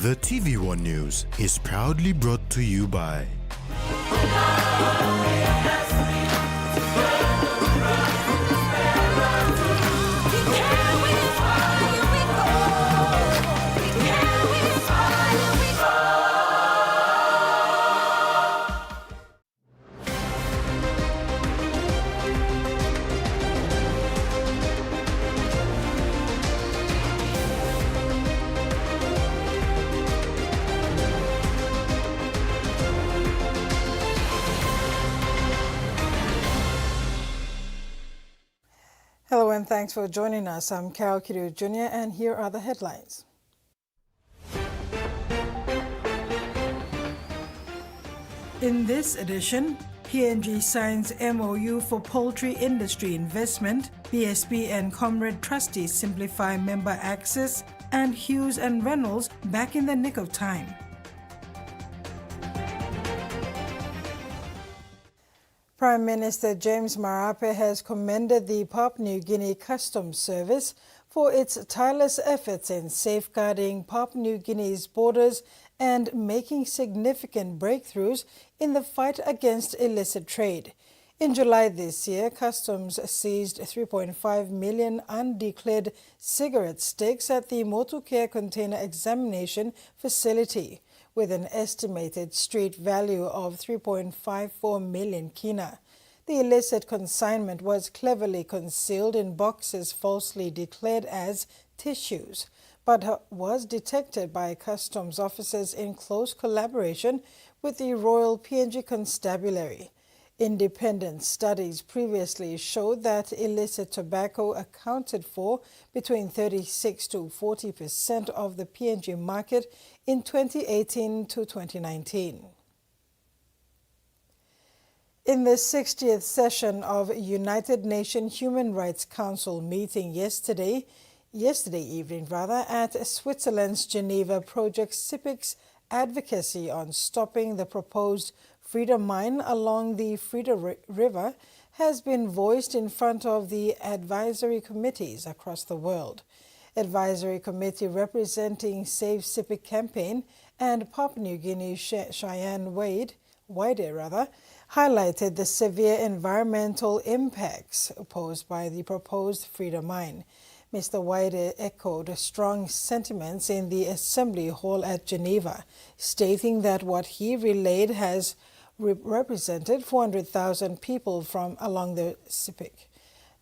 The TVWAN News is proudly brought to you by Hello and thanks for joining us. I'm Carol Kiru Jr. and here are the headlines. In this edition, PNG signs MOU for poultry industry investment, BSP and Comrade trustees simplify member access, and Hughes and Reynolds back in the nick of time. Prime Minister James Marape has commended the Papua New Guinea Customs Service for its tireless efforts in safeguarding Papua New Guinea's borders and making significant breakthroughs in the fight against illicit trade. In July this year, Customs seized 3.5 million undeclared cigarette sticks at the Motukea Container Examination Facility, with an estimated street value of 3.54 million kina. The illicit consignment was cleverly concealed in boxes falsely declared as tissues, but was detected by customs officers in close collaboration with the Royal PNG Constabulary. Independent studies previously showed that illicit tobacco accounted for between 36 to 40% of the PNG market in 2018 to 2019. In the 60th session of United Nations Human Rights Council meeting yesterday evening at Switzerland's Geneva project Sepik's advocacy on stopping the proposed Freedom Mine along the Freedom River has been voiced in front of the advisory committees across the world. Advisory Committee representing Save Sepik campaign and Papua New Guinea Cheyenne Wade highlighted the severe environmental impacts posed by the proposed Freedom Mine. Mr. Wade echoed strong sentiments in the Assembly Hall at Geneva, stating that what he relayed has represented 400,000 people from along the Sepik.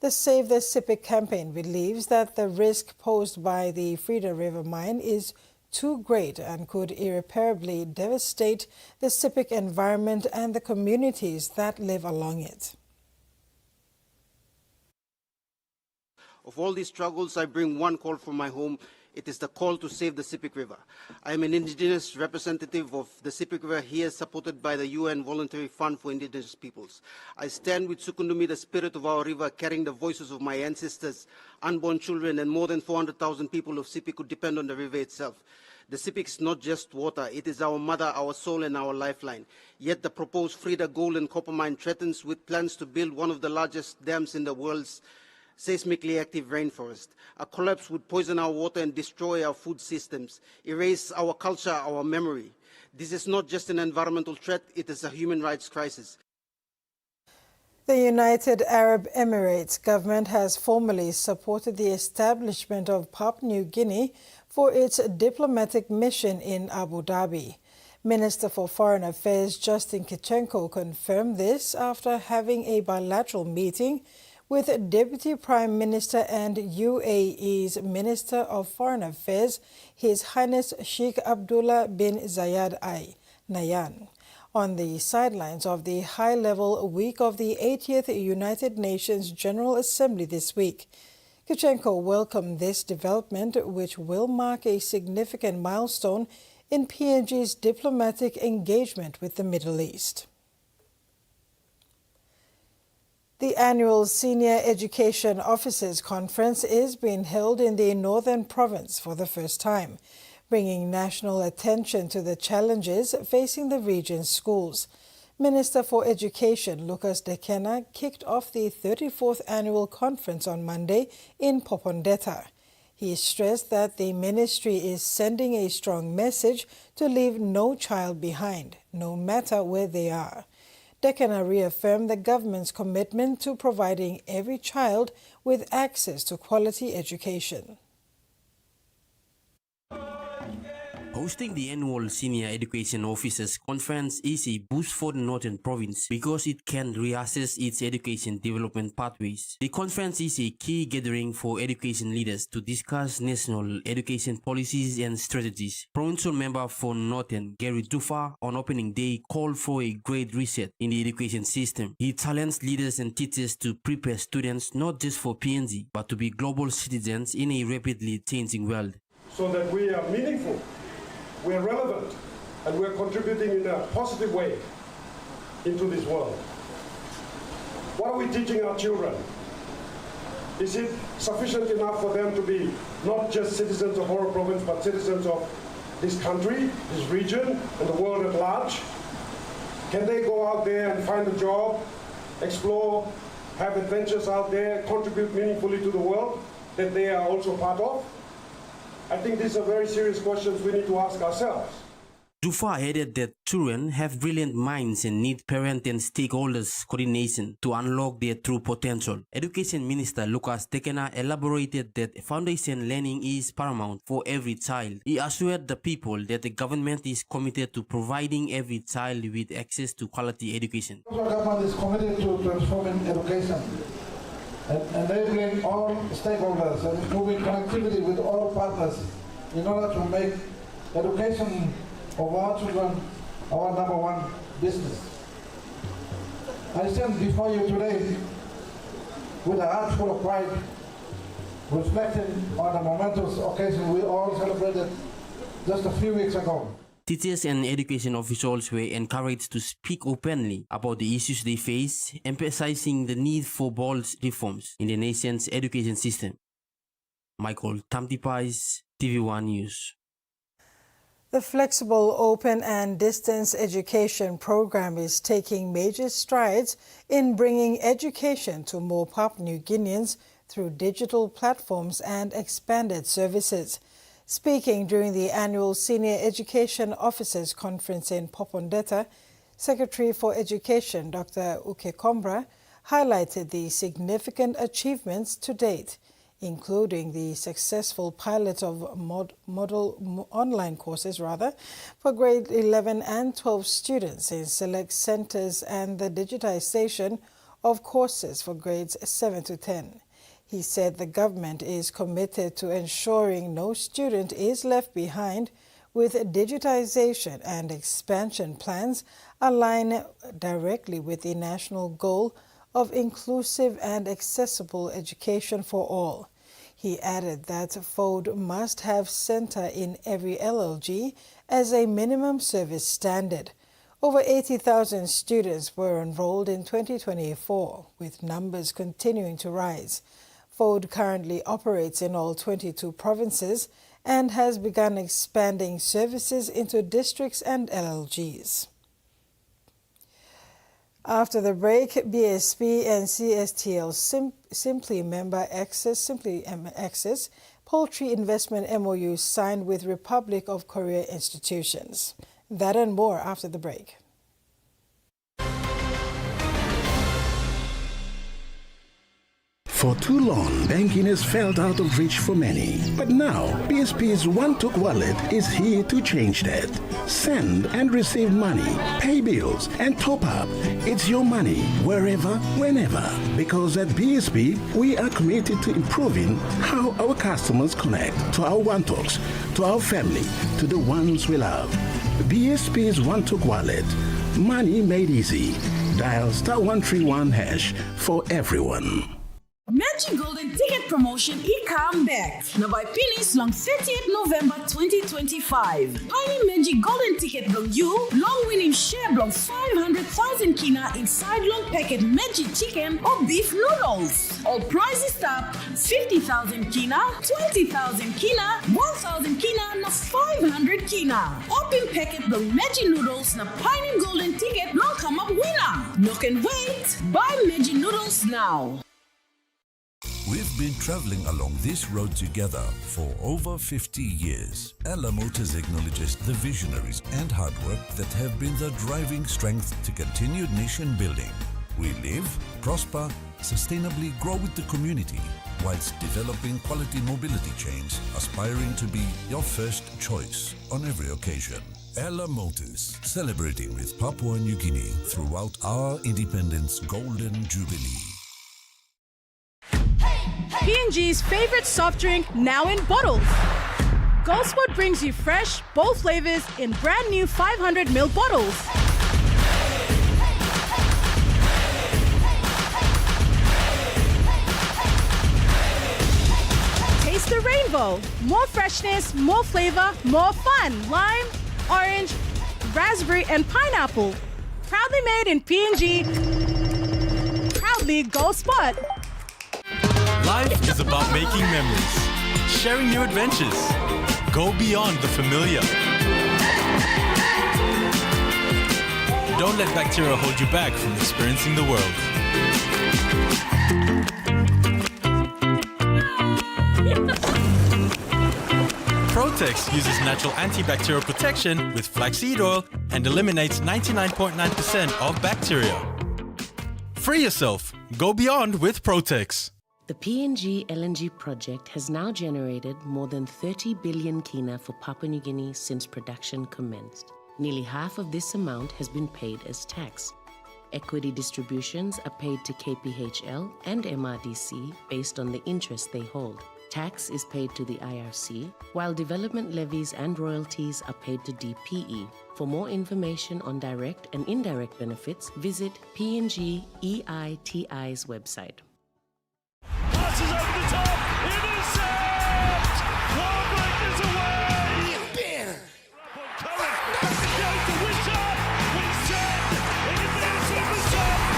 The Save the Sepik campaign believes that the risk posed by the Freedom River mine is too great and could irreparably devastate the Sepik environment and the communities that live along it. Of all these struggles, I bring one call from my home. It is the call to save the Sepik River. I am an indigenous representative of the Sepik River here, supported by the UN Voluntary Fund for Indigenous Peoples. I stand with Sukundumi, the spirit of our river, carrying the voices of my ancestors, unborn children, and more than 400,000 people of Sepik who depend on the river itself. The Sepik is not just water, it is our mother, our soul, and our lifeline. Yet the proposed Frida gold and copper mine threatens with plans to build one of the largest dams in the world's seismically active rainforest. A collapse would poison our water and destroy our food systems, erase our culture, our memory. This is not just an environmental threat, it is a human rights crisis. The United Arab Emirates government has formally supported the establishment of Papua New Guinea for its diplomatic mission in Abu Dhabi. Minister for Foreign Affairs Justin Kichenko confirmed this after having a bilateral meeting with Deputy Prime Minister and UAE's Minister of Foreign Affairs, His Highness Sheikh Abdullah bin Zayed Al Nahyan, on the sidelines of the high-level week of the 80th United Nations General Assembly this week. Kichenko welcomed this development, which will mark a significant milestone in PNG's diplomatic engagement with the Middle East. The annual Senior Education Officers Conference is being held in the Northern Province for the first time, bringing national attention to the challenges facing the region's schools. Minister for Education Lucas Dekena kicked off the 34th annual conference on Monday in Popondetta. He stressed that the ministry is sending a strong message to leave no child behind, no matter where they are. Tekena reaffirmed the government's commitment to providing every child with access to quality education. Hosting the annual Senior Education Officers Conference is a boost for the Northern Province because it can reassess its education development pathways. The conference is a key gathering for education leaders to discuss national education policies and strategies. Provincial member for Northern, Gary Dufa, on opening day called for a great reset in the education system. He challenged leaders and teachers to prepare students not just for PNG, but to be global citizens in a rapidly changing world. So that we are meaningful, we are relevant, and we are contributing in a positive way into this world. What are we teaching our children? Is it sufficient enough for them to be not just citizens of our province, but citizens of this country, this region, and the world at large? Can they go out there and find a job, explore, have adventures out there, contribute meaningfully to the world that they are also part of? I think these are very serious questions we need to ask ourselves. Dufa added that children have brilliant minds and need parent and stakeholders coordination to unlock their true potential. Education Minister Lucas Tekena elaborated that foundation learning is paramount for every child. He assured the people that the government is committed to providing every child with access to quality education. The government is committed to transforming education and enabling all stakeholders and improving connectivity with all partners in order to make education of our children our number one business. I stand before you today with a heart full of pride, reflecting on the momentous occasion we all celebrated just a few weeks ago. Teachers and education officials were encouraged to speak openly about the issues they face, emphasizing the need for bold reforms in the nation's education system. Michael Tamtipais, TVWAN News. The flexible, open and distance education program is taking major strides in bringing education to more Papua New Guineans through digital platforms and expanded services. Speaking during the annual Senior Education Officers Conference in Popondetta, Secretary for Education Dr. Uke Kombra highlighted the significant achievements to date, including the successful pilot of model online courses for grade 11 and 12 students in select centers and the digitization of courses for grades 7 to 10. He said the government is committed to ensuring no student is left behind, with digitization and expansion plans align directly with the national goal of inclusive and accessible education for all. He added that FODE must have center in every LLG as a minimum service standard. Over 80,000 students were enrolled in 2024, with numbers continuing to rise. FODE currently operates in all 22 provinces and has begun expanding services into districts and LLGs. After the break, BSP and CSTL Simply Access Poultry Investment MOU signed with Republic of Korea institutions. That and more after the break. For too long, banking has felt out of reach for many. But now, BSP's One-Took Wallet is here to change that. Send and receive money, pay bills, and top up. It's your money, wherever, whenever. Because at BSP, we are committed to improving how our customers connect to our One-Talks, to our family, to the ones we love. BSP's One-Took Wallet. Money made easy. Dial *131# for everyone. Magic Golden Ticket Promotion e-come back. Now by finish long 30th November 2025. Tiny Magic Golden Ticket block you, long winning share block 500,000 kina inside long packet magic chicken or beef noodles. All prizes start 50,000 kina, 20,000 kina, 1,000 kina, na 500 kina. Open packet block magic noodles na Tiny Golden Ticket long come up winner. No can wait. Buy magic noodles now. We've been traveling along this road together for over 50 years. Ella Motors acknowledges the visionaries and hard work that have been the driving strength to continued nation building. We live, prosper, sustainably grow with the community, whilst developing quality mobility chains, aspiring to be your first choice on every occasion. Ella Motors, celebrating with Papua New Guinea throughout our independence golden jubilee. P&G's favorite soft drink now in bottles. Goldsport brings you fresh, bold flavors in brand new 500ml bottles. Taste the rainbow. More freshness, more flavor, more fun. Lime, orange, raspberry, and pineapple. Proudly made in P&G. Proudly Goldsport. Life is about making memories, sharing new adventures. Go beyond the familiar. Don't let bacteria hold you back from experiencing the world. Protex uses natural antibacterial protection with flaxseed oil and eliminates 99.9% of bacteria. Free yourself. Go beyond with Protex. The PNG LNG project has now generated more than 30 billion kina for Papua New Guinea since production commenced. Nearly half of this amount has been paid as tax. Equity distributions are paid to KPHL and MRDC based on the interest they hold. Tax is paid to the IRC, while development levies and royalties are paid to DPE. For more information on direct and indirect benefits, visit PNG EITI's website. Passes over the top, intercept! Warbrick is away! Curran goes to Wishart, Wishart, intercept!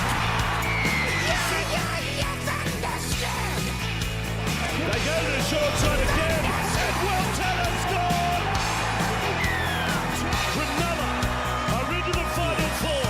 They go to the short side again, and Will Taylor scored! Cronulla are into the final four.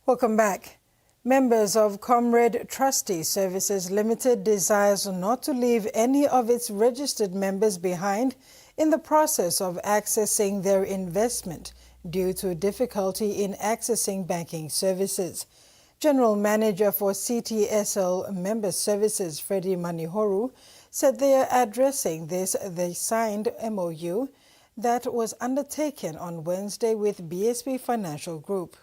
Welcome back. Members of Comrade Trustee Services Limited desires not to leave any of its registered members behind in the process of accessing their investment due to difficulty in accessing banking services. General Manager for CTSL Member Services, Freddie Manihoru, said they are addressing this. They signed MOU that was undertaken on Wednesday with BSP Financial Group.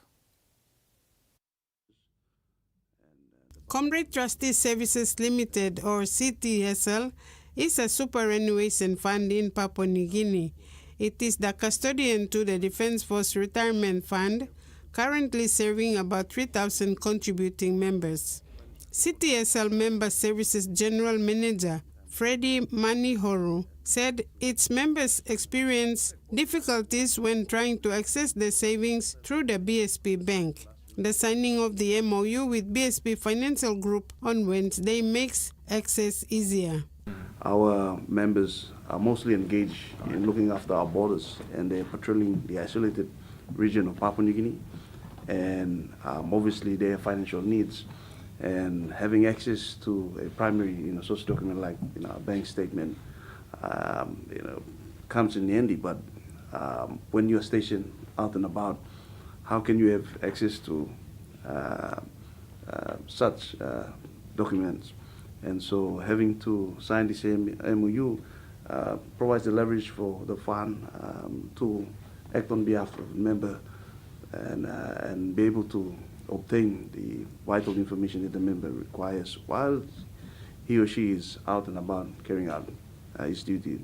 Comrade Trustee Services Limited, or CTSL, is a superannuation fund in Papua New Guinea. It is the custodian to the Defence Force Retirement Fund, currently serving about 3,000 contributing members. CTSL Member Services General Manager Freddie Manihoru said its members experience difficulties when trying to access their savings through the BSP Bank. The signing of the MOU with BSP Financial Group on Wednesday makes access easier. Our members are mostly engaged in looking after our borders, and they're patrolling the isolated region of Papua New Guinea. And obviously they have financial needs, and having access to a primary source document like a bank statement comes in handy. But when you're stationed out and about, how can you have access to such documents? And so having to sign the same MOU provides the leverage for the fund to act on behalf of the member and be able to obtain the vital information that the member requires while he or she is out and about carrying out his duty.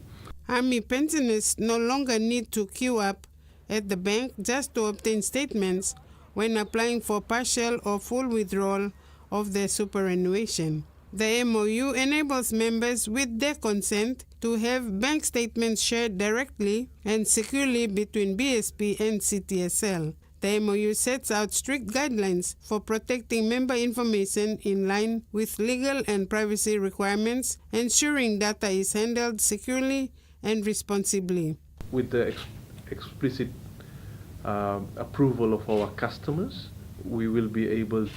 Army pensioners no longer need to queue up at the bank just to obtain statements when applying for partial or full withdrawal of their superannuation. The MOU enables members with their consent to have bank statements shared directly and securely between BSP and CTSL. The MOU sets out strict guidelines for protecting member information in line with legal and privacy requirements, ensuring data is handled securely and responsibly. with the explicit approval of our customers, we will be able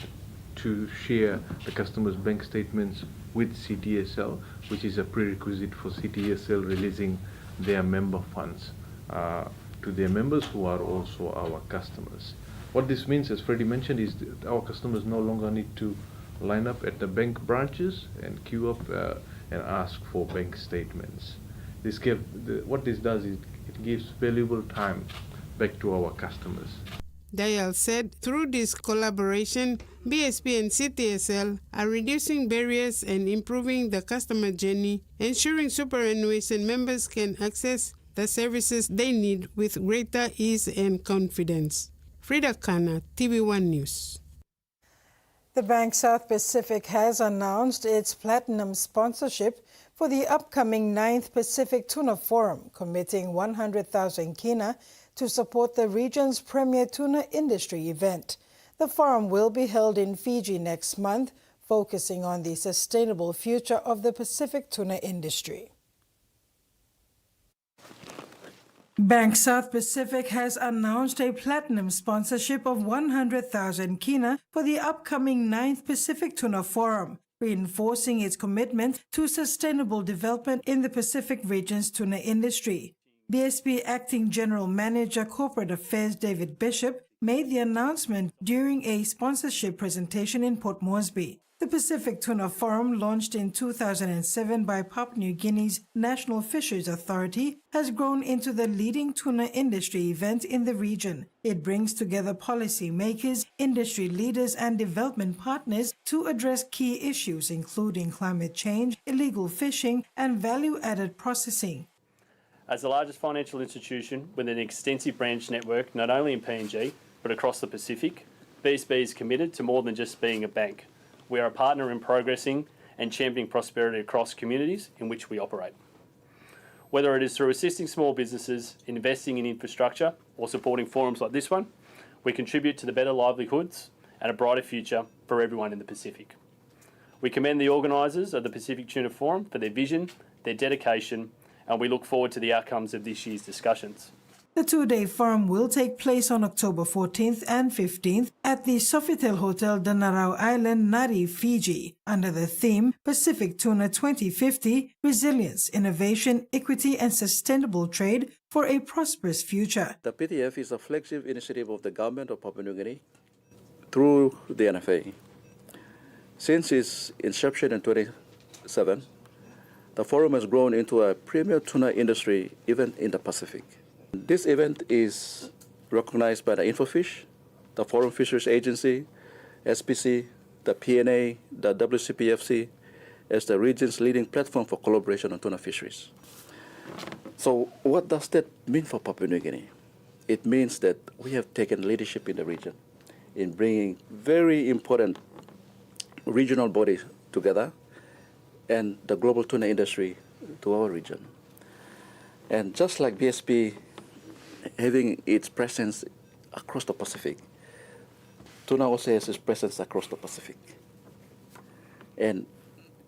to share the customers' bank statements with CTSL, which is a prerequisite for CTSL releasing their member funds to their members who are also our customers. What this means, as Freddie mentioned, is that our customers no longer need to line up at the bank branches and queue up and ask for bank statements. What this does is it gives valuable time back to our customers. Dayal said through this collaboration, BSP and CTSL are reducing barriers and improving the customer journey, ensuring superannuation members can access the services they need with greater ease and confidence. Frida Kana, TVWAN News. The Bank South Pacific has announced its platinum sponsorship for the upcoming 9th Pacific Tuna Forum, committing 100,000 kina to support the region's premier tuna industry event. The forum will be held in Fiji next month, focusing on the sustainable future of the Pacific tuna industry. Bank South Pacific has announced a platinum sponsorship of 100,000 kina for the upcoming 9th Pacific Tuna Forum, reinforcing its commitment to sustainable development in the Pacific region's tuna industry. BSP Acting General Manager Corporate Affairs David Bishop made the announcement during a sponsorship presentation in Port Moresby. The Pacific Tuna Forum, launched in 2007 by Papua New Guinea's National Fisheries Authority, has grown into the leading tuna industry event in the region. It brings together policy makers, industry leaders, and development partners to address key issues including climate change, illegal fishing, and value-added processing. As the largest financial institution with an extensive branch network not only in PNG but across the Pacific, BSP is committed to more than just being a bank. We are a partner in progressing and championing prosperity across communities in which we operate. Whether it is through assisting small businesses, investing in infrastructure, or supporting forums like this one, we contribute to the better livelihoods and a brighter future for everyone in the Pacific. We commend the organisers of the Pacific Tuna Forum for their vision, their dedication, and we look forward to the outcomes of this year's discussions. The two-day forum will take place on October 14th and 15th at the Sofitel Hotel Danarau Island, Nari, Fiji, under the theme Pacific Tuna 2050, Resilience, Innovation, Equity and Sustainable Trade for a Prosperous Future. The PTF is a flagship initiative of the government of Papua New Guinea through the NFA. Since its inception in 2007, the forum has grown into a premier tuna industry event in the Pacific. This event is recognized by the InfoFish, the Foreign Fisheries Agency, SPC, the PNA, the WCPFC as the region's leading platform for collaboration on tuna fisheries. So what does that mean for Papua New Guinea? It means that we have taken leadership in the region in bringing very important regional bodies together and the global tuna industry to our region. And just like BSP having its presence across the Pacific, Tuna also has its presence across the Pacific. And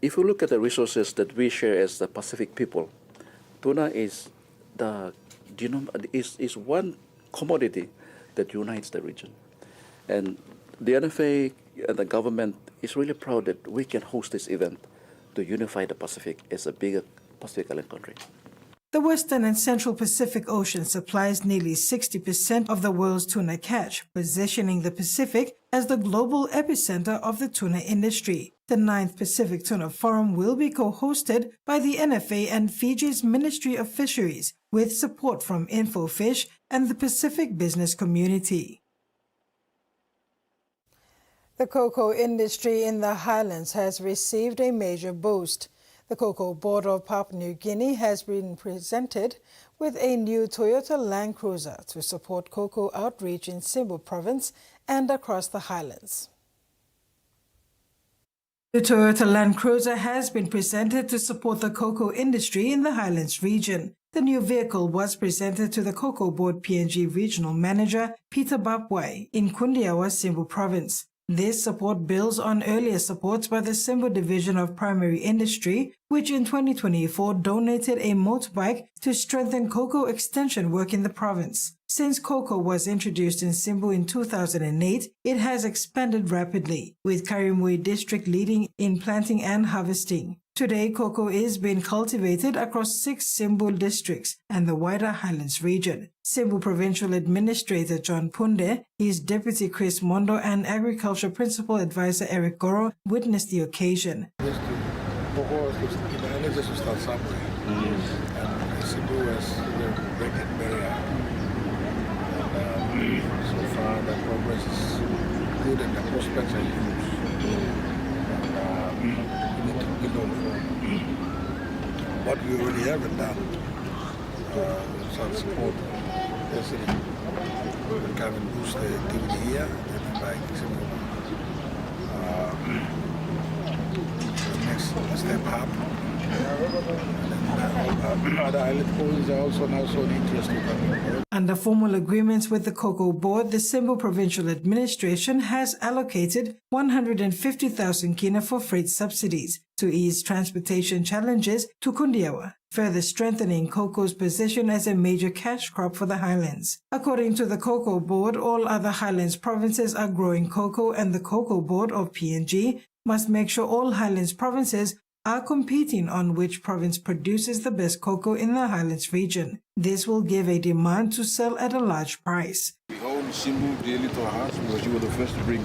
if you look at the resources that we share as the Pacific people, tuna is one commodity that unites the region. And the NFA and the government is really proud that we can host this event to unify the Pacific as a bigger Pacific Island country. The Western and Central Pacific Ocean supplies nearly 60% of the world's tuna catch, positioning the Pacific as the global epicenter of the tuna industry. The 9th Pacific Tuna Forum will be co-hosted by the NFA and Fiji's Ministry of Fisheries, with support from InfoFish and the Pacific business community. The cocoa industry in the Highlands has received a major boost. The Cocoa Board of Papua New Guinea has been presented with a new Toyota Land Cruiser to support cocoa outreach in Simbu Province and across the Highlands. The Toyota Land Cruiser has been presented to support the cocoa industry in the Highlands region. The new vehicle was presented to the Cocoa Board PNG Regional Manager Peter Bapwai in Kundiawa, Simbu Province. This support builds on earlier supports by the Simbu Division of Primary Industry, which in 2024 donated a motorbike to strengthen cocoa extension work in the province. Since cocoa was introduced in Simbu in 2008, it has expanded rapidly, with Karimui district leading in planting and harvesting. Today, cocoa is being cultivated across 6 Simbu districts and the wider Highlands region. Simbu Provincial Administrator John Punde, his Deputy Chris Mondo, and Agriculture Principal Advisor Eric Goro witnessed the occasion. Cocoa is to start somewhere. And Simbu has the breaking barrier. And so far, the progress is good and the prospects are huge. We need to build on what we already haven't done. Some support, basically, we come and boost the activity here, and like the next step up. And other island provinces are also now showing interest to come. Under formal agreements with the Cocoa Board, the Simbu Provincial Administration has allocated 150,000 kina for freight subsidies to ease transportation challenges to Kundiawa, further strengthening cocoa's position as a major cash crop for the Highlands. According to the Cocoa Board, all other Highlands provinces are growing cocoa, and the Cocoa Board of PNG must make sure all Highlands provinces are competing on which province produces the best cocoa in the Highlands region. This will give a demand to sell at a large price. We hold Simbu dearly to our hearts because you were the first to bring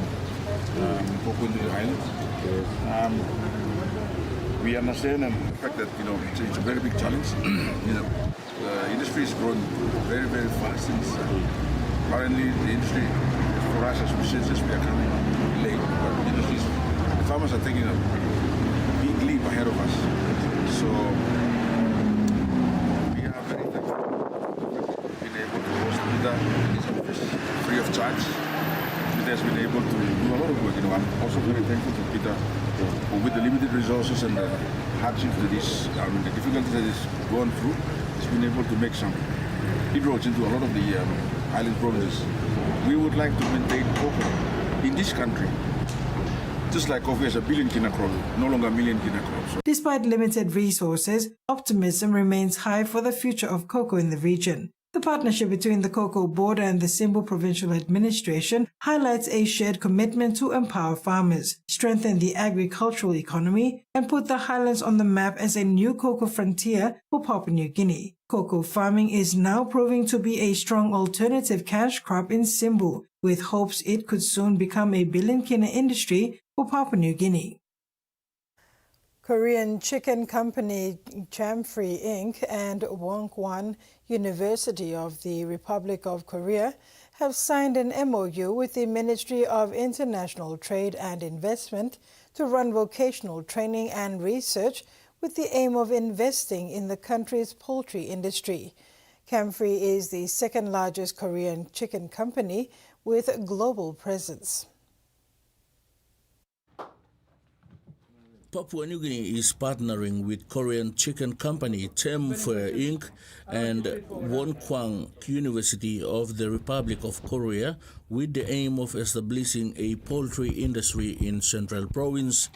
cocoa into the Highlands. We understand and the fact that it's a very big challenge. The industry is growing very, very fast. Since currently the industry, for us as researchers, we are coming late, but the farmers are taking a big leap ahead of us. So we are very thankful being able to host Peter free of charge. Peter has been able to do a lot of work. I'm also very thankful to Peter with the limited resources and the hardships that the difficulties that he's gone through. He's been able to make some inroads into a lot of the island provinces. We would like to maintain cocoa in this country. Just like coffee has a billion kina crop, no longer a million kina crops. Despite limited resources, optimism remains high for the future of cocoa in the region. The partnership between the Cocoa Board and the Simbu Provincial Administration highlights a shared commitment to empower farmers, strengthen the agricultural economy, and put the Highlands on the map as a new cocoa frontier for Papua New Guinea. Cocoa farming is now proving to be a strong alternative cash crop in Simbu, with hopes it could soon become a billion kina industry for Papua New Guinea. Korean chicken company Chamfree Inc. and Wonkwon University of the Republic of Korea have signed an MOU with the Ministry of International Trade and Investment to run vocational training and research with the aim of investing in the country's poultry industry. Chamfree is the second largest Korean chicken company with a global presence. Papua New Guinea is partnering with Korean chicken company Chamfree Inc. and Wonkwon University of the Republic of Korea with the aim of establishing a poultry industry in Central Province.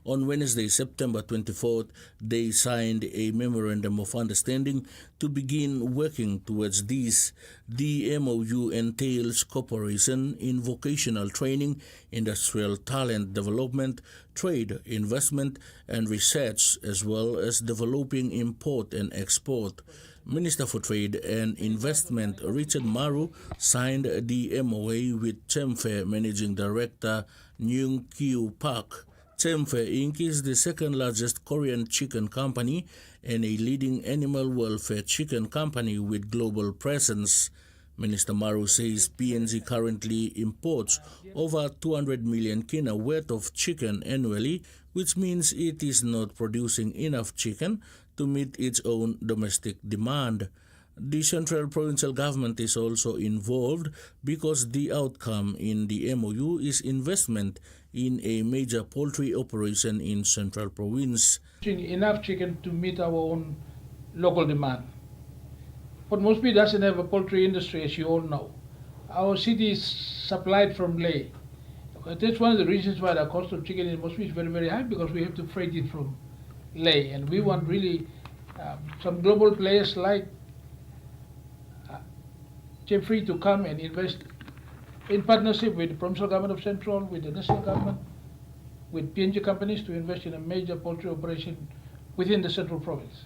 On Wednesday, September 24th, they signed a memorandum of understanding to begin working towards this. The MOU entails cooperation in vocational training, industrial talent development, trade, investment, and research, as well as developing import and export. Minister for Trade and Investment Richard Maru signed the MOA with Chamfree Managing Director Nyung Kyu Park. Chamfree Inc. is the second largest Korean chicken company and a leading animal welfare chicken company with global presence. Minister Maru says PNG currently imports over 200 million kina worth of chicken annually, which means it is not producing enough chicken to meet its own domestic demand. The Central Provincial Government is also involved because the outcome in the MOU is investment in a major poultry operation in Central Province. Enough chicken to meet our own local demand. But Mosby doesn't have a poultry industry, as you all know. Our city is supplied from Leh. That's one of the reasons why the cost of chicken in Mosby is very, very high, because we have to freight it from Ley. And we want really some global players like Jeffrey to come and invest in partnership with the provincial government of Central, with the national government, with PNG companies to invest in a major poultry operation within the Central Province.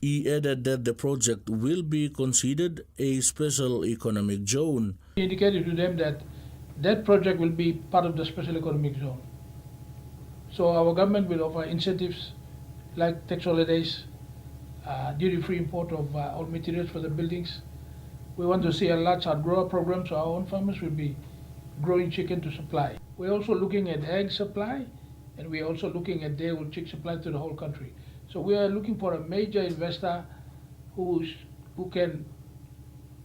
He added that the project will be considered a special economic zone. He indicated to them that that project will be part of the special economic zone. So our government will offer incentives like tax holidays, duty-free import of all materials for the buildings. We want to see a large outgrower program, so our own farmers will be growing chicken to supply. We're also looking at egg supply, and we're also looking at day-old chick supply to the whole country. So we are looking for a major investor who can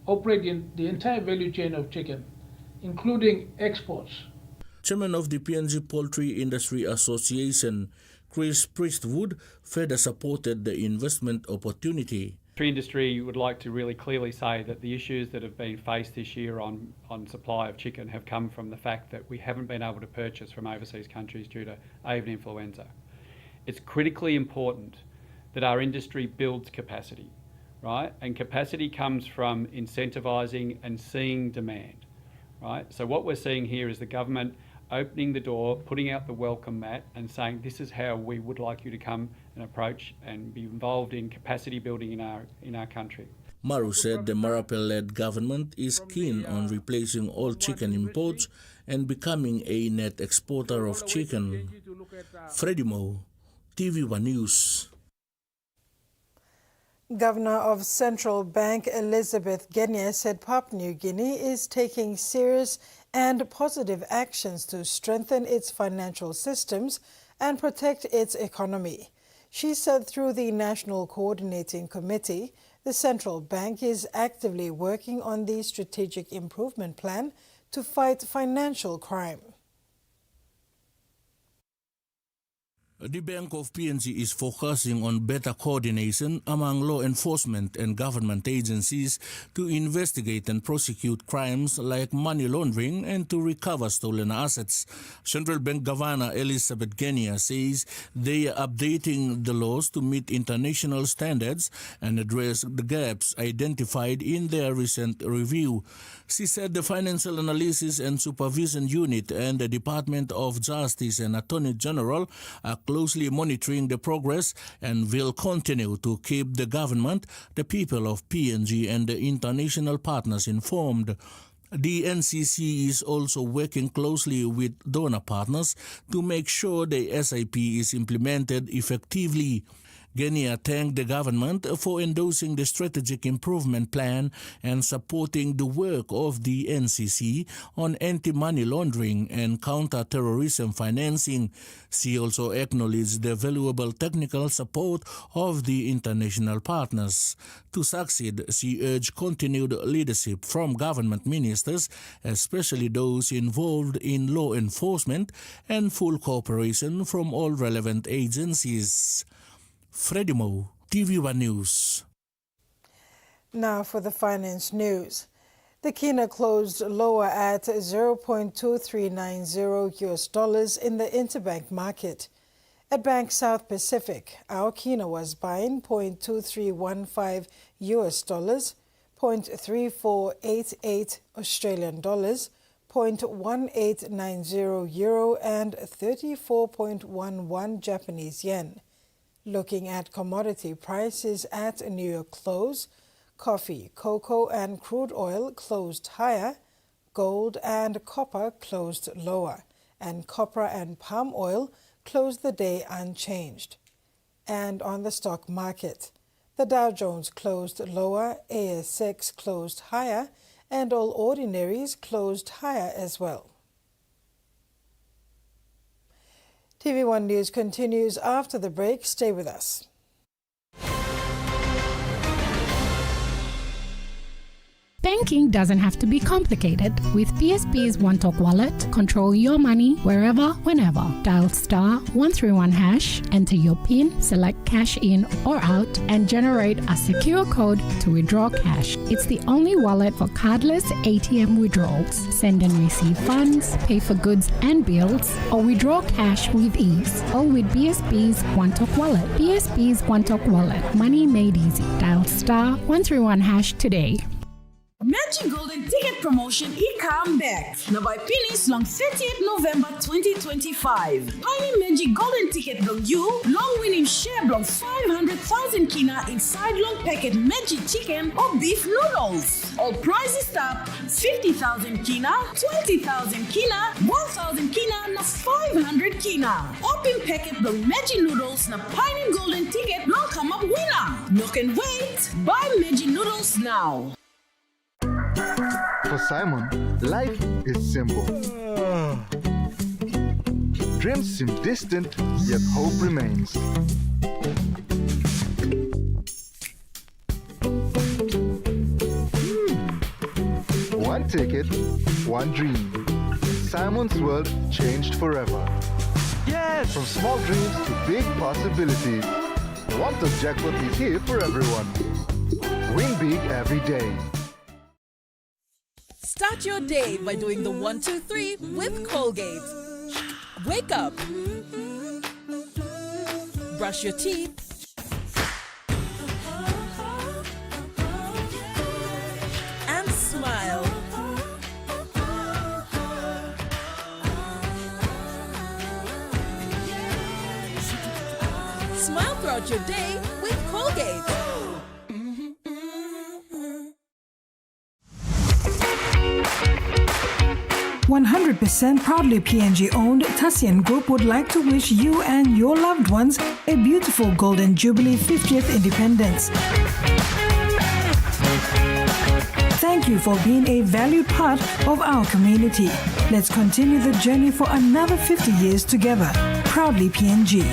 operate in the entire value chain of chicken, including exports. Chairman of the PNG Poultry Industry Association, Chris Priestwood, further supported the investment opportunity. The industry would like to really clearly say that the issues that have been faced this year on supply of chicken have come from the fact that we haven't been able to purchase from overseas countries due to avian influenza. It's critically important that our industry builds capacity, right? And capacity comes from incentivising and seeing demand, right? So what we're seeing here is the government opening the door, putting out the welcome mat and saying this is how we would like you to come and approach and be involved in capacity building in our country. Maru said the Marape-led government is keen on replacing all chicken imports and becoming a net exporter of chicken. Freddie Mo, TV1 News. Governor of Central Bank Elizabeth Genia said Papua New Guinea is taking serious and positive actions to strengthen its financial systems and protect its economy. She said through the National Coordinating Committee, the central bank is actively working on the Strategic Improvement Plan to fight financial crime. The Bank of PNG is focusing on better coordination among law enforcement and government agencies to investigate and prosecute crimes like money laundering and to recover stolen assets. Central Bank Governor Elizabeth Genia says they are updating the laws to meet international standards and address the gaps identified in their recent review. She said the Financial Analysis and Supervision Unit and the Department of Justice and Attorney General are closely monitoring the progress and will continue to keep the government, the people of PNG and the international partners informed. The NCC is also working closely with donor partners to make sure the SIP is implemented effectively. Genia thanked the government for endorsing the Strategic Improvement Plan and supporting the work of the NCC on anti-money laundering and counter-terrorism financing. She also acknowledged the valuable technical support of the international partners. To succeed, she urged continued leadership from government ministers, especially those involved in law enforcement, and full cooperation from all relevant agencies. Freddie Mo, TV1 News. Now for the finance news. The kina closed lower at $0.2390 in the interbank market. At Bank South Pacific, our kina was buying $0.2315 $0.3488 Australian dollars, $0.1890 euro and 34.11 Japanese yen. Looking at commodity prices at New York close, coffee, cocoa and crude oil closed higher, gold and copper closed lower, and copra and palm oil closed the day unchanged. And on the stock market, the Dow Jones closed lower, ASX closed higher, and all ordinaries closed higher as well. TV1 News continues after the break. Stay with us. Banking doesn't have to be complicated. With PSP's One Talk Wallet, control your money wherever, whenever. Dial *131#, enter your PIN, select cash in or out, and generate a secure code to withdraw cash. It's the only wallet for cardless ATM withdrawals. Send and receive funds, pay for goods and bills, or withdraw cash with ease. All with PSP's One Talk Wallet. PSP's One Talk Wallet. Money made easy. Dial *131# today. Magic Golden Ticket Promotion come back. Now by Pennies long 30th November 2025. Tiny Magic Golden Ticket long you, long winning share long 500,000 kina inside long packet magic chicken or beef noodles. All prizes start 50,000 kina, 20,000 kina, 1,000 kina, na 500 kina. Open packet long magic noodles na Tiny Golden Ticket long come up winner. No can wait. Buy magic noodles now. For Simon, life is simple. Dreams seem distant, yet hope remains. One ticket, one dream. Simon's world changed forever. Yes! From small dreams to big possibilities. One Talk Jackpot is here for everyone. Win big every day. Start your day by doing the 1, 2, 3 with Colgate. Wake up. Brush your teeth. And smile. Smile throughout your day with Colgate. 100% proudly PNG owned, Tassian Group would like to wish you and your loved ones a beautiful Golden Jubilee 50th Independence. Thank you for being a valued part of our community. Let's continue the journey for another 50 years together. Proudly PNG.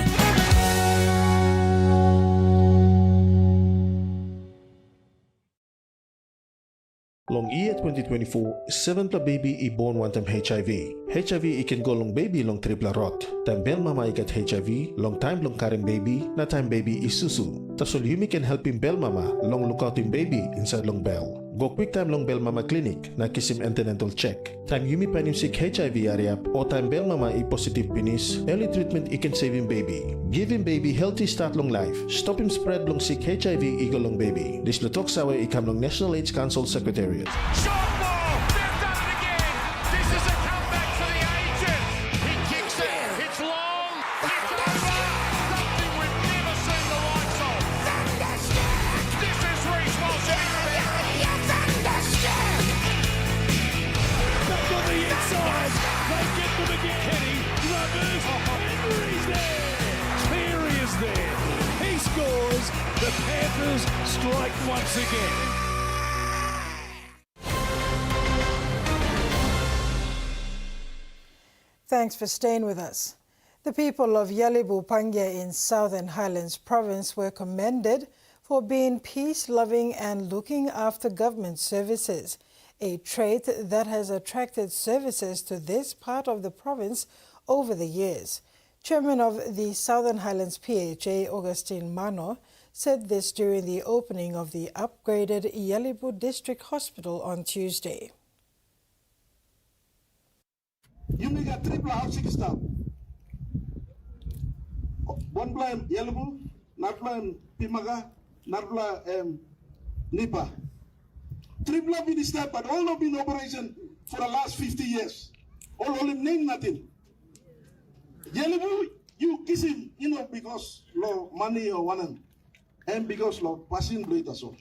Long year 2024, 7 baby I born one time HIV. HIV ikan go long baby long triple rot. Time bel mama ikat HIV, long time long karing baby, na time baby isusu. Tasol yumi can help him bel mama, long look out him baby inside long bell. Go quick time long bell mama clinic, na kisim antenatal check. Time yumi pan him sick HIV area, o time bell mama I positive penis, early treatment I can save him baby. Give him baby healthy start long life. Stop him spread long sick HIV ego long baby. This lutok sawe ikam long National AIDS Council Secretariat. Shot ball! They've done it again! This is a comeback for the agents! He kicks it, it's long, it's over! Something we've never seen the likes of! This is Reece Walsh! Back on the inside! They get them again! Kenny, Rubbers, Henry's there! Cleary is there! He scores! The Panthers strike once again! Thanks for staying with us. The people of Yalibu Pangia in Southern Highlands province were commended for being peace-loving and looking after government services, a trait that has attracted services to this part of the province over the years. Chairman of the Southern Highlands PHA, Augustine Mano, said this during the opening of the upgraded Yalibu District Hospital on Tuesday. You make a triple housing staff. One plan Yalibu, not plan Pimaga, not plan Nipa. Triple have been staff, but all have been in operation for the last 50 years. All only name nothing. Yalibu, you kiss him, because law money or one, and because law passing blade as well.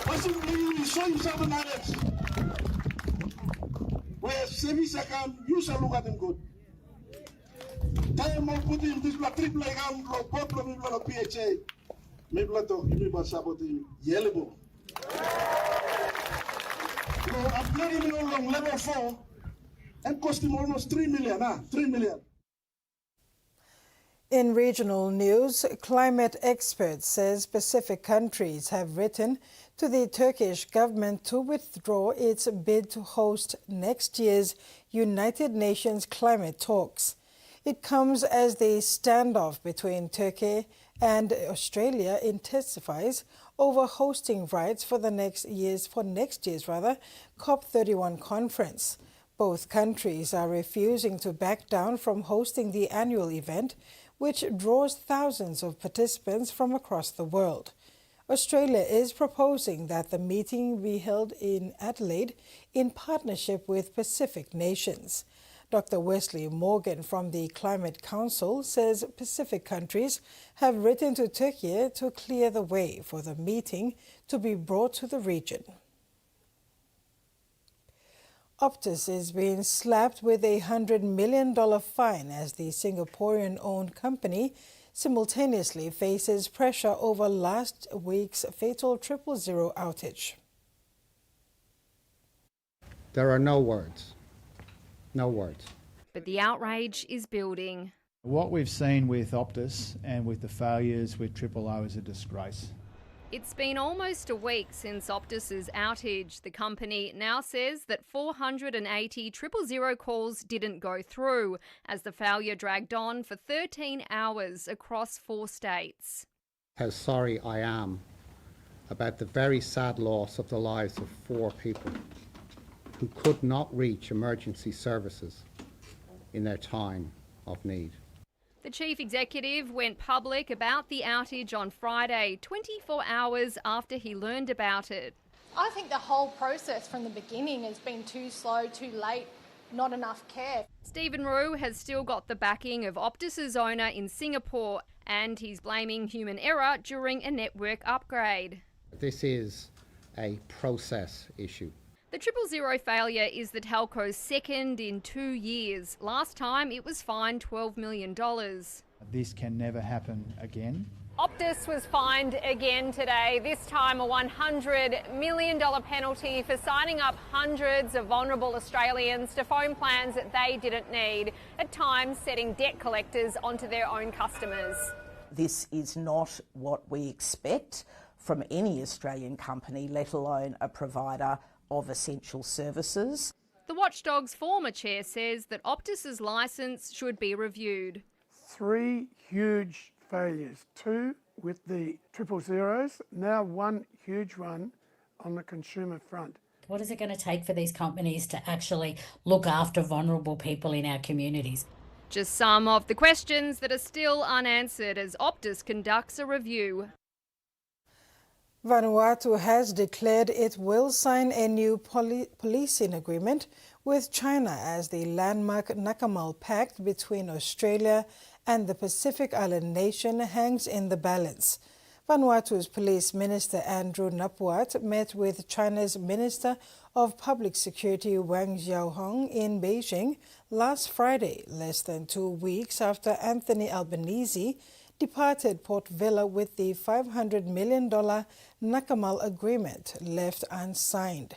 Passing blade, you saw yourself in Highlands. Where service account, you shall look at him good. Time of putting this triple account, report from him, PHA. Maybe let talk, maybe sabote him. Yellow. I'm playing him along level 4 and cost him almost 3 million. 3 million. In regional news, climate experts says Pacific countries have written to the Turkish government to withdraw its bid to host next year's United Nations climate talks. It comes as the standoff between Turkey and Australia intensifies over hosting rights for next year's COP31 conference. Both countries are refusing to back down from hosting the annual event, which draws thousands of participants from across the world. Australia is proposing that the meeting be held in Adelaide in partnership with Pacific nations. Dr. Wesley Morgan from the Climate Council says Pacific countries have written to Turkey to clear the way for the meeting to be brought to the region. Optus is being slapped with a $100 million fine as the Singaporean-owned company simultaneously faces pressure over last week's fatal 000 outage. There are no words. No words. But the outrage is building. What we've seen with Optus and with the failures with TVWAN is a disgrace. It's been almost a week since Optus's outage. The company now says that 480 000 calls didn't go through as the failure dragged on for 13 hours across 4 states. How sorry I am about the very sad loss of the lives of 4 people who could not reach emergency services in their time of need. The chief executive went public about the outage on Friday, 24 hours after he learned about it. I think the whole process from the beginning has been too slow, too late, not enough care. Stephen Rue has still got the backing of Optus's owner in Singapore, and he's blaming human error during a network upgrade. This is a process issue. The 000 failure is the telco's second in 2 years. Last time it was fined $12 million. This can never happen again. Optus was fined again today, this time a $100 million penalty for signing up hundreds of vulnerable Australians to phone plans that they didn't need, at times setting debt collectors onto their own customers. This is not what we expect from any Australian company, let alone a provider of essential services. The Watchdog's former chair says that Optus's licence should be reviewed. 3 huge failures, 2 with the 000s, now 1 huge one on the consumer front. What is it going to take for these companies to actually look after vulnerable people in our communities? Just some of the questions that are still unanswered as Optus conducts a review. Vanuatu has declared it will sign a new policing agreement with China as the landmark Nakamal Pact between Australia and the Pacific Island nation hangs in the balance. Vanuatu's Police Minister Andrew Napuat met with China's Minister of Public Security Wang Xiaohong in Beijing last Friday, less than 2 weeks after Anthony Albanese departed Port Vila with the $500 million Nakamal agreement left unsigned.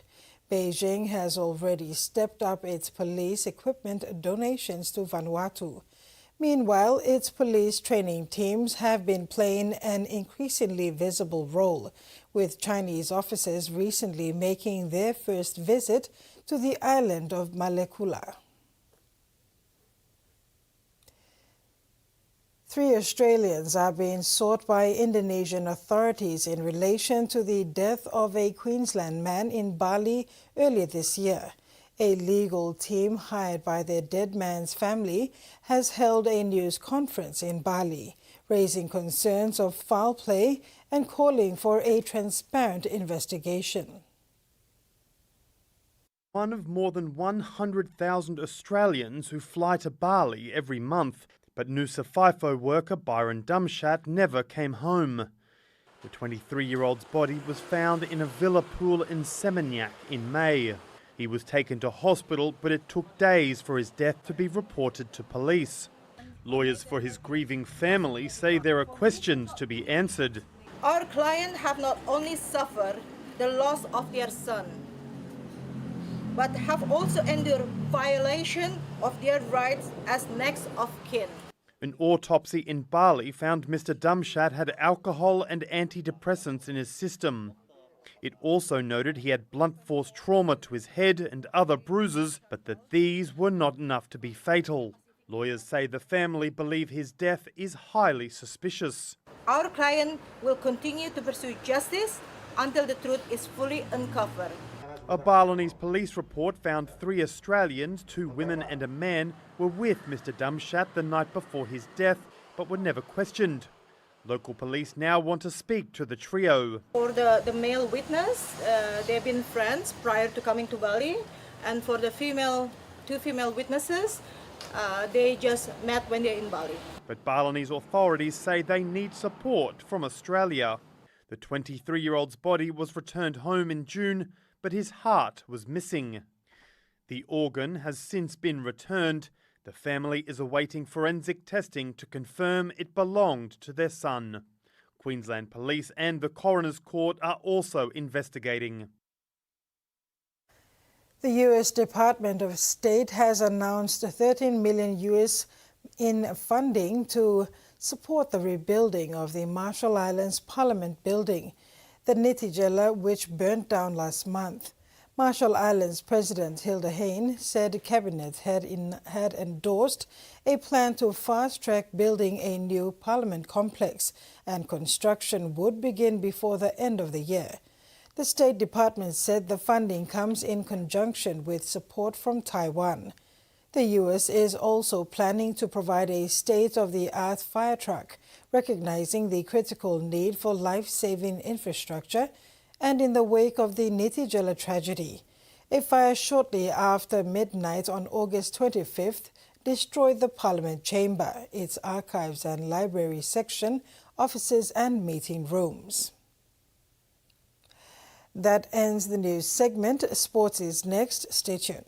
Beijing has already stepped up its police equipment donations to Vanuatu. Meanwhile, its police training teams have been playing an increasingly visible role, with Chinese officers recently making their first visit to the island of Malekula. 3 Australians are being sought by Indonesian authorities in relation to the death of a Queensland man in Bali earlier this year. A legal team hired by the dead man's family has held a news conference in Bali, raising concerns of foul play and calling for a transparent investigation. One of more than 100,000 Australians who fly to Bali every month. But Nusa FIFO worker Byron Dumshat never came home. The 23-year-old's body was found in a villa pool in Seminyak in May. He was taken to hospital, but it took days for his death to be reported to police. Lawyers for his grieving family say there are questions to be answered. Our client have not only suffered the loss of their son, but have also endured violation of their rights as next of kin. An autopsy in Bali found Mr. Dumshat had alcohol and antidepressants in his system. It also noted he had blunt force trauma to his head and other bruises, but that these were not enough to be fatal. Lawyers say the family believe his death is highly suspicious. Our client will continue to pursue justice until the truth is fully uncovered. A Balinese police report found 3 Australians, 2 women and a man, were with Mr. Damshat the night before his death, but were never questioned. Local police now want to speak to the trio. For the male witness, they've been friends prior to coming to Bali, and for the 2 female witnesses, they just met when they're in Bali. But Balinese authorities say they need support from Australia. The 23-year-old's body was returned home in June, but his heart was missing. The organ has since been returned. The family is awaiting forensic testing to confirm it belonged to their son. Queensland Police and the Coroner's Court are also investigating. The U.S. Department of State has announced $13 million in funding to support the rebuilding of the Marshall Islands Parliament building, the Nitijela, which burnt down last month. Marshall Islands President Hilda Heine said the Cabinet had endorsed a plan to fast-track building a new Parliament complex, and construction would begin before the end of the year. The State Department said the funding comes in conjunction with support from Taiwan. The U.S. is also planning to provide a state-of-the-art fire truck, recognizing the critical need for life-saving infrastructure, and in the wake of the Nitijela tragedy. A fire shortly after midnight on August 25th destroyed the Parliament chamber, its archives and library section, offices and meeting rooms. That ends the news segment. Sports is next. Stay tuned.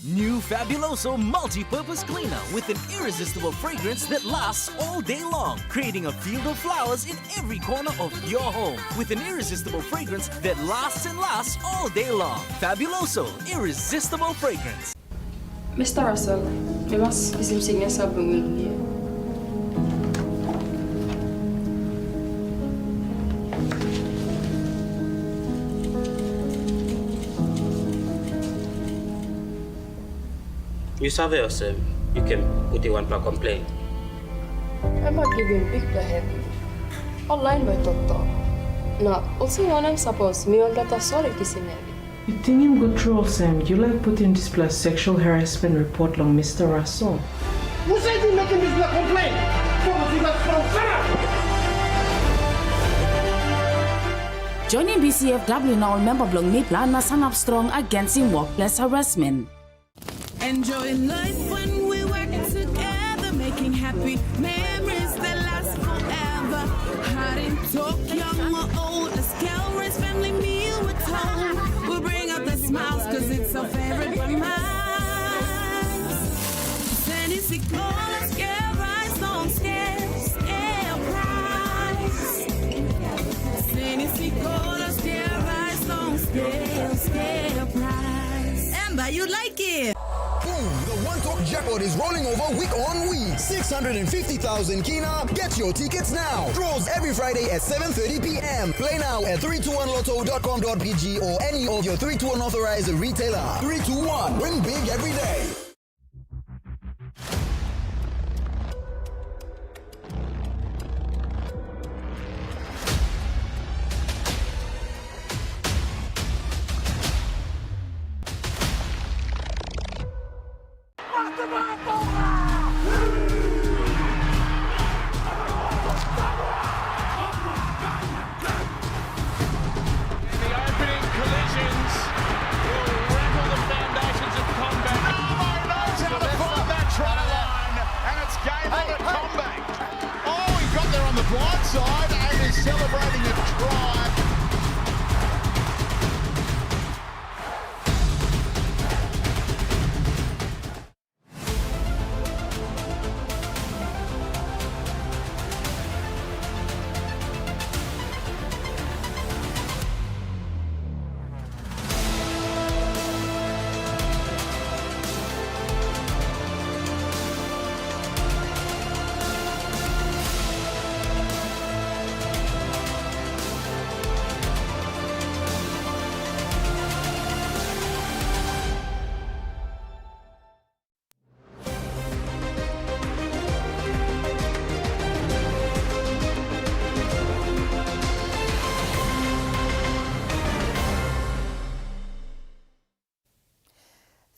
New Fabuloso multi-purpose cleaner with an irresistible fragrance that lasts all day long, creating a field of flowers in every corner of your home with an irresistible fragrance that lasts and lasts all day long. Fabuloso irresistible fragrance. Mr. Russell, we must isim-signya sabung dia. You survey yourself, you can put in one per complaint. I'm not giving big the heavy. Online by Toto. No, also one I'm supposed me on data sorry kisinelli. You think him go through Sam, you like putting this plus sexual harassment report long Mr. Russell. Who said you making this black complaint? Joining BCFW now member blong ni plan na sanap strong against workplace harassment. Enjoying life when we work together, making happy memories that last forever. Hot in talk, young or old, a scale race, family meal with home. We'll bring out the smiles cause it's our favorite reminds. Sanity cola, scare rise, don't scare price. Sanity cola, scare rise, don't scare price. Amber, you like it? Boom! The One Talk jackpot is rolling over week on week. 650,000 kina. Get your tickets now. Draws every Friday at 7:30 p.m. Play now at 321lotto.com.pg or any of your 321 authorized retailer. 321. Win big every day.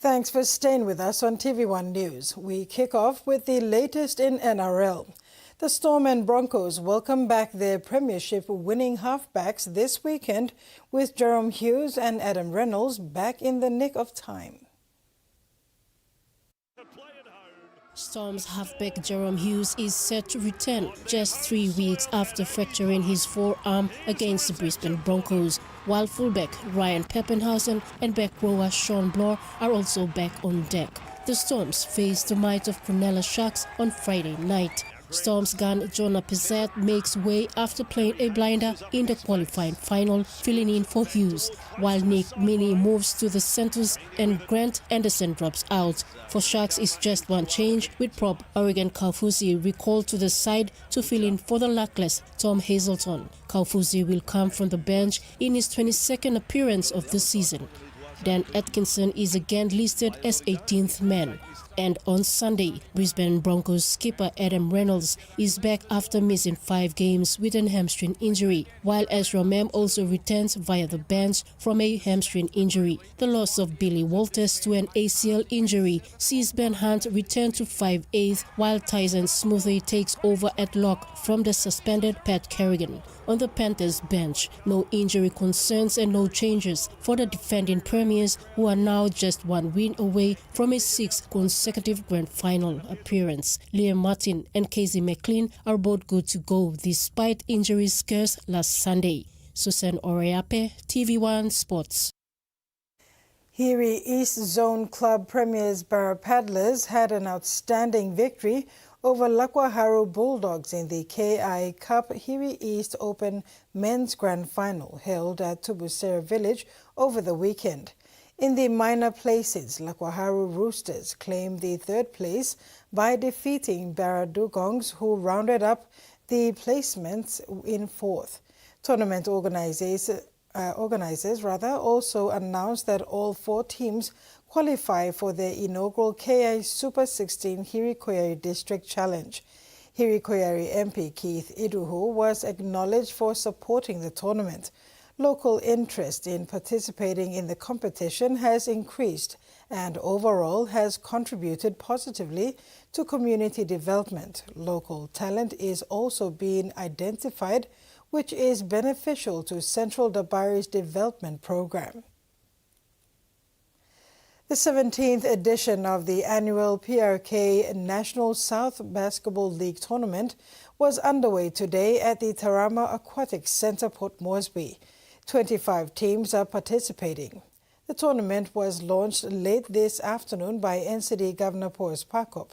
Thanks for staying with us on TV1 News. We kick off with the latest in NRL. The Storm and Broncos welcome back their premiership-winning halfbacks this weekend, with Jerome Hughes and Adam Reynolds back in the nick of time. Storm's halfback Jerome Hughes is set to return just 3 weeks after fracturing his forearm against the Brisbane Broncos, while fullback Ryan Peppenhausen and back rower Sean Bloor are also back on deck. The Storms face the might of Cronulla Sharks on Friday night. Storm's gun Jonah Pizzat makes way after playing a blinder in the qualifying final, filling in for Hughes, while Nick Meaney moves to the centres and Grant Anderson drops out. For Sharks, it's just one change, with prop Oregon Kaufusi recalled to the side to fill in for the luckless Tom Hazelton. Kaufusi will come from the bench in his 22nd appearance of the season. Dan Atkinson is again listed as 18th man. And on Sunday, Brisbane Broncos skipper Adam Reynolds is back after missing 5 games with an hamstring injury, while Ezra Mem also returns via the bench from a hamstring injury. The loss of Billy Walters to an ACL injury sees Ben Hunt return to 5/8, while Tyson Smoothy takes over at lock from the suspended Pat Kerrigan. On the Panthers bench, no injury concerns and no changes for the defending premiers, who are now just 1 win away from a 6th consecutive grand final appearance. Liam Martin and Casey McLean are both good to go despite injury scares last Sunday. Susan Oreape, TV1 Sports. Hiri East Zone Club Premiers Barra Paddlers had an outstanding victory over Lakwaharu Bulldogs in the KI Cup Hiri East Open Men's Grand Final held at Tubusera Village over the weekend. In the minor places, Lakwaharu Roosters claimed the 3rd place by defeating Barra Dugongs, who rounded up the placements in 4th. Tournament organizers also announced that all 4 teams qualify for the inaugural KI Super 16 Hirikoyari District Challenge. Hirikoyari MP Keith Iduhu was acknowledged for supporting the tournament. Local interest in participating in the competition has increased and overall has contributed positively to community development. Local talent is also being identified, which is beneficial to Central Dabari's development program. The 17th edition of the annual PRK National South Basketball League tournament was underway today at the Tarama Aquatic Centre, Port Moresby. 25 teams are participating. The tournament was launched late this afternoon by NCD Governor Porus Pakop.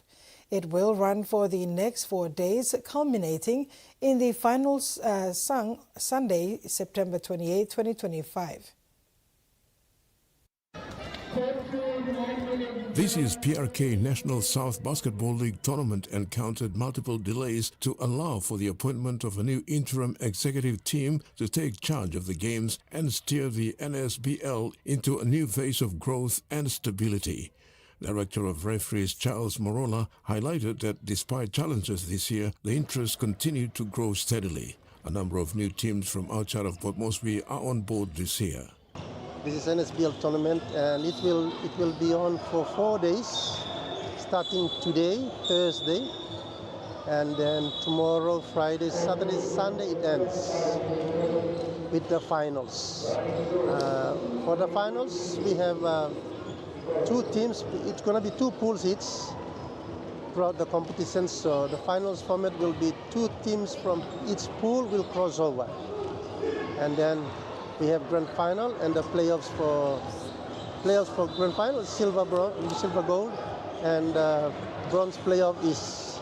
It will run for the next 4 days, culminating in the final Sunday, September 28, 2025. This is PRK National South Basketball League tournament encountered multiple delays to allow for the appointment of a new interim executive team to take charge of the games and steer the NSBL into a new phase of growth and stability. Director of Referees Charles Morola highlighted that despite challenges this year, the interest continued to grow steadily. A number of new teams from outside of Port Moresby are on board this year. This is NSBL tournament and it will be on for 4 days, starting today, Thursday, and then tomorrow, Friday, Saturday, Sunday it ends with the finals. For the finals, we have 2 teams. It's going to be 2 pool seats throughout the competition. So the finals format will be 2 teams from each pool will cross over, and then we have grand final and the playoffs for grand final, silver, gold, and bronze playoff is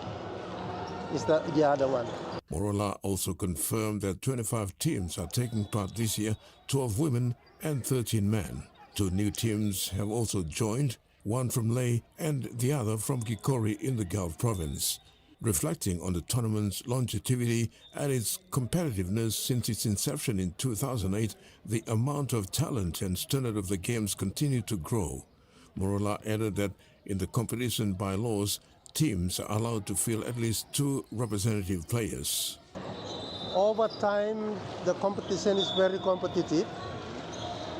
the other one. Morola also confirmed that 25 teams are taking part this year, 12 women and 13 men. 2 new teams have also joined, one from Lae and the other from Kikori in the Gulf province. Reflecting on the tournament's longevity and its competitiveness since its inception in 2008, the amount of talent and standard of the games continue to grow. Morola added that in the competition bylaws, teams are allowed to field at least 2 representative players. Over time, the competition is very competitive,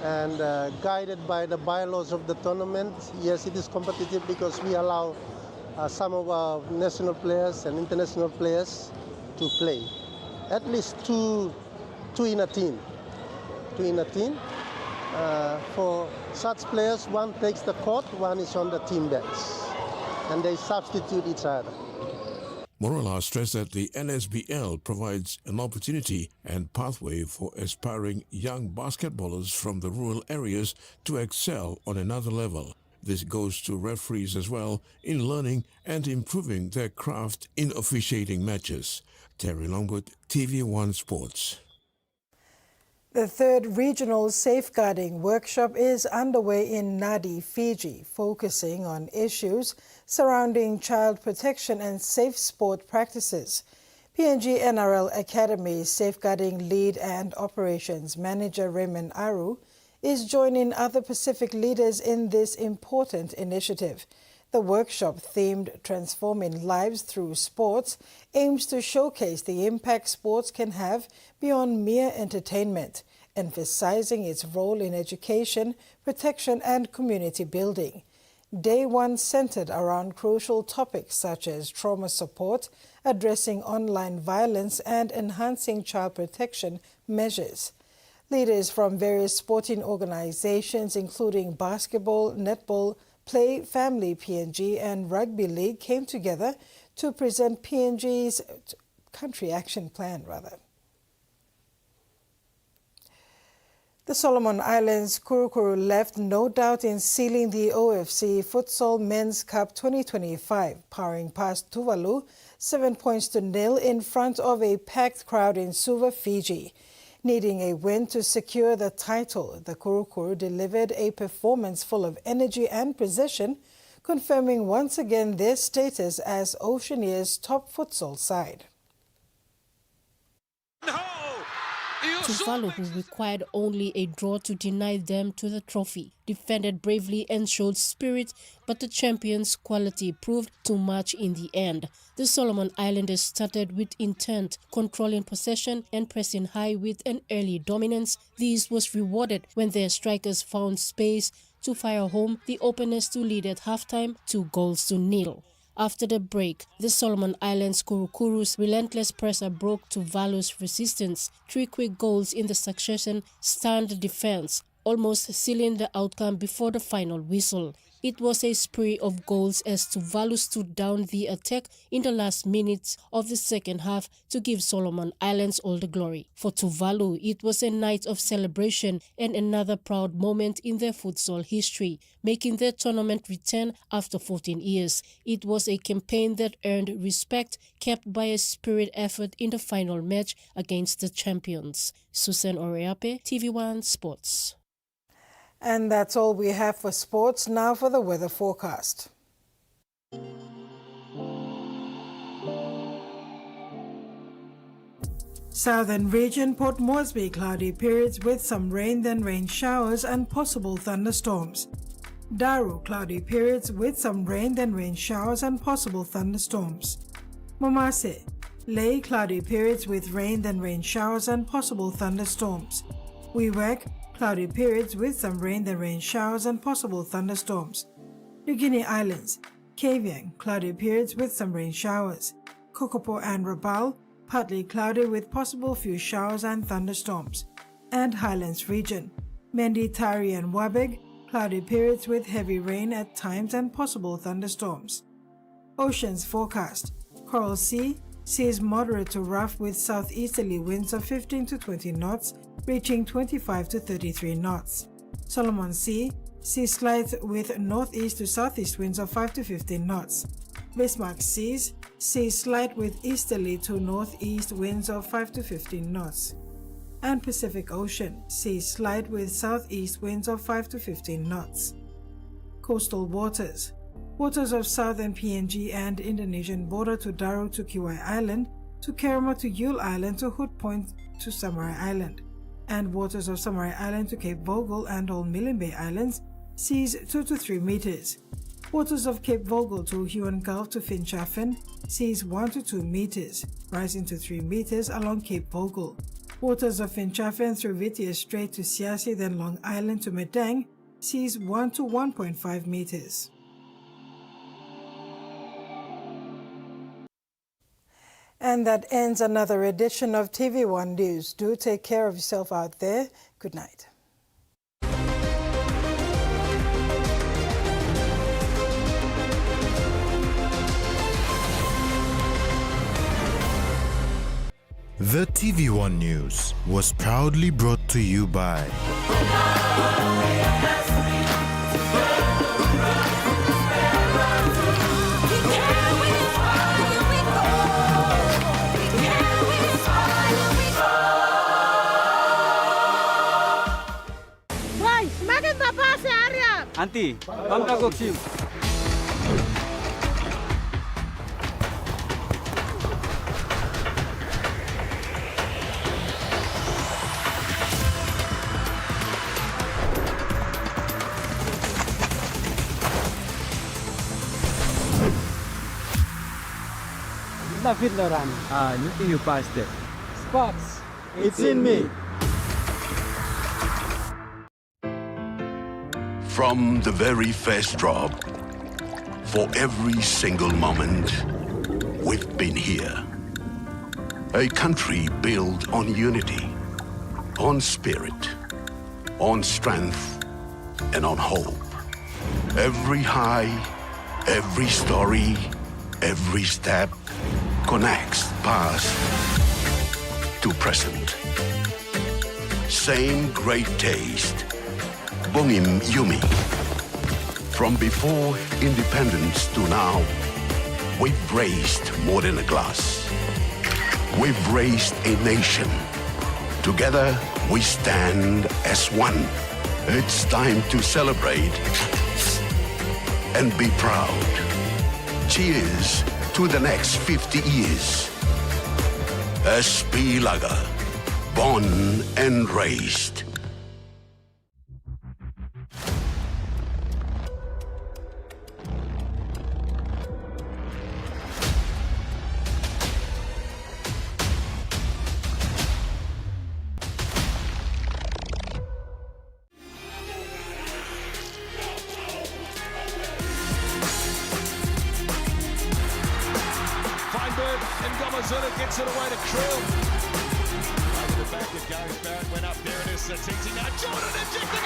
and guided by the bylaws of the tournament. Yes, it is competitive because we allow some of our national players and international players to play. At least two in a team. For such players, one takes the court, one is on the team bench, and they substitute each other. Morala stressed that the NSBL provides an opportunity and pathway for aspiring young basketballers from the rural areas to excel on another level. This goes to referees as well in learning and improving their craft in officiating matches. Terry Longwood, TVWAN Sports. The third regional safeguarding workshop is underway in Nadi, Fiji, focusing on issues surrounding child protection and safe sport practices. PNG NRL Academy Safeguarding Lead and Operations Manager Raymond Aru is joining other Pacific leaders in this important initiative. The workshop, themed Transforming Lives Through Sports, aims to showcase the impact sports can have beyond mere entertainment, emphasizing its role in education, protection, and community building. Day one centered around crucial topics such as trauma support, addressing online violence, and enhancing child protection measures. Leaders from various sporting organizations, including basketball, netball, Play, Family PNG, and Rugby League, came together to present PNG's country action plan, The Solomon Islands Kurukuru left no doubt in sealing the OFC Futsal Men's Cup 2025, powering past Tuvalu 7-0 in front of a packed crowd in Suva, Fiji. Needing a win to secure the title, the Kurukuru delivered a performance full of energy and precision, confirming once again their status as Oceania's top futsal side. Tuvalu, who required only a draw to deny them to the trophy, defended bravely and showed spirit, but the champions' quality proved too much in the end. The Solomon Islanders started with intent, controlling possession and pressing high with an early dominance. This was rewarded when their strikers found space to fire home the openers to lead at halftime 2-0. After the break, the Solomon Islands Kurukuru's relentless pressure broke Tuvalu's resistance. 3 quick goals in the succession stunned the defense, almost sealing the outcome before the final whistle. It was a spree of goals as Tuvalu stood down the attack in the last minutes of the second half to give Solomon Islands all the glory. For Tuvalu, it was a night of celebration and another proud moment in their futsal history, making their tournament return after 14 years. It was a campaign that earned respect, capped by a spirit effort in the final match against the champions. Susan Oreape, TV1 Sports. And that's all we have for sports. Now for the weather forecast. Southern region, Port Moresby, cloudy periods with some rain, then rain showers and possible thunderstorms. Daru, cloudy periods with some rain, then rain showers and possible thunderstorms. Momase, Lay, cloudy periods with rain, then rain showers and possible thunderstorms. Wewak, cloudy periods with some rain, then rain showers and possible thunderstorms. New Guinea Islands, Kavieng, cloudy periods with some rain showers. Kokopo and Rabaul, partly cloudy with possible few showers and thunderstorms. And Highlands region, Mendi, Tari and Wabeg, cloudy periods with heavy rain at times and possible thunderstorms. Oceans forecast, Coral Sea, seas moderate to rough with southeasterly winds of 15 to 20 knots, reaching 25 to 33 knots. Solomon Sea, sea slight with northeast to southeast winds of 5 to 15 knots. Bismarck Seas, sea slight with easterly to northeast winds of 5 to 15 knots. And Pacific Ocean, sea slight with southeast winds of 5 to 15 knots. Coastal waters, waters of southern PNG and Indonesian border to Daru to Kiwai Island, to Kerama to Yule Island to Hood Point to Samurai Island, and waters of Samurai Island to Cape Vogel and all Milne Bay Islands, seas 2 to 3 meters. Waters of Cape Vogel to Huon Gulf to Finchafen, seas 1 to 2 meters, rising to 3 meters along Cape Vogel. Waters of Finchafen through Whittier Strait to Siasi, then Long Island to Medang, seas 1 to 1.5 meters. And that ends another edition of TV1 News. Do take care of yourself out there. Good night. The TV1 News was proudly brought to you by Auntie, bangka goksim. David Loran. You passed it. Sports. It's in me. From the very first drop, for every single moment, we've been here. A country built on unity, on spirit, on strength, and on hope. Every high, every story, every step connects past to present. Same great taste. Bongim Yumi. From before independence to now, we've raised more than a glass. We've raised a nation. Together we stand as one. It's time to celebrate and be proud. Cheers to the next 50 years. SP Lager, born and raised. Gets it away to Krill. Over the back of Gareth Barrett went up there. It is Titi now. Jordan injecting